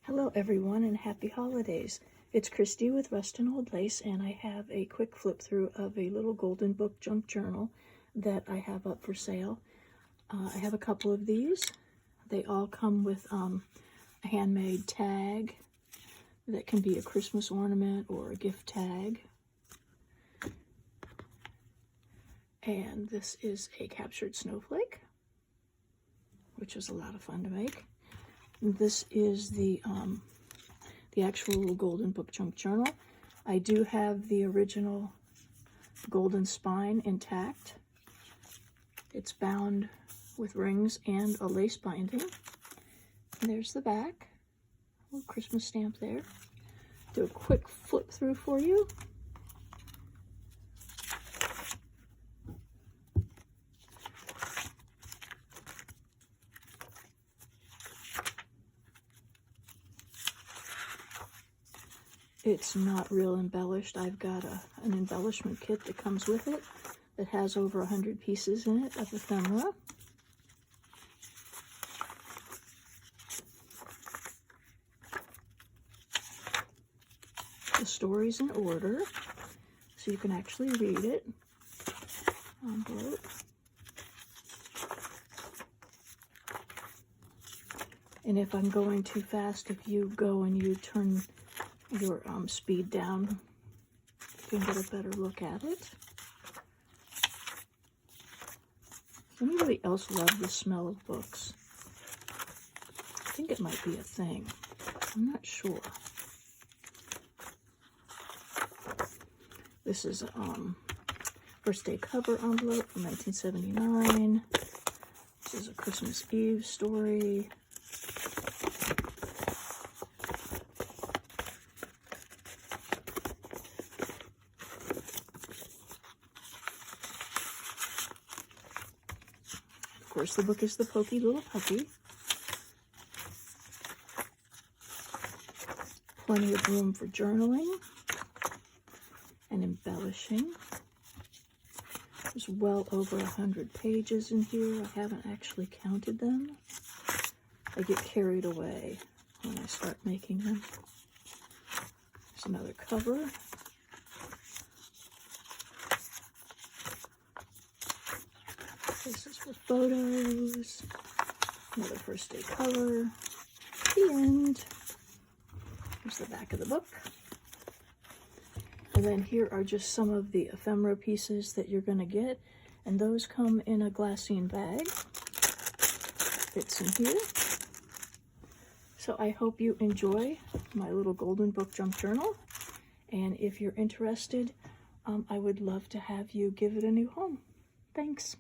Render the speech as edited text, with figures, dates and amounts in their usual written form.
Hello everyone and happy holidays. It's Christy with Rustin Old Lace, and I have a quick flip through of a little golden book junk journal that I have up for sale. I have a couple of these. They all come with a handmade tag that can be a Christmas ornament or a gift tag. And this is a captured snowflake, which was a lot of fun to make. This is the actual golden book junk journal. I do have the original golden spine intact. It's bound with rings and a lace binding. And there's the back, a little Christmas stamp there. Do a quick flip through for you. It's not real embellished. I've got an embellishment kit that comes with it that has over 100 pieces in it of ephemera. The story's in order, so you can actually read it. Envelope. And if I'm going too fast, if you go and you turn your speed down, you can get a better look at it. Does anybody else love the smell of books? I think it might be a thing. I'm not sure. This is a first day cover envelope from 1979. This is a Christmas Eve story. Of course, the book is The Pokey Little Puppy. Plenty of room for journaling and embellishing. There's well over 100 pages in here. I haven't actually counted them. I get carried away when I start making them. There's another cover. This is for photos. Another first day cover. The end. Here's the back of the book. And then here are just some of the ephemera pieces that you're going to get. And those come in a glassine bag. Fits in here. So I hope you enjoy my little golden book junk journal. And if you're interested, I would love to have you give it a new home. Thanks.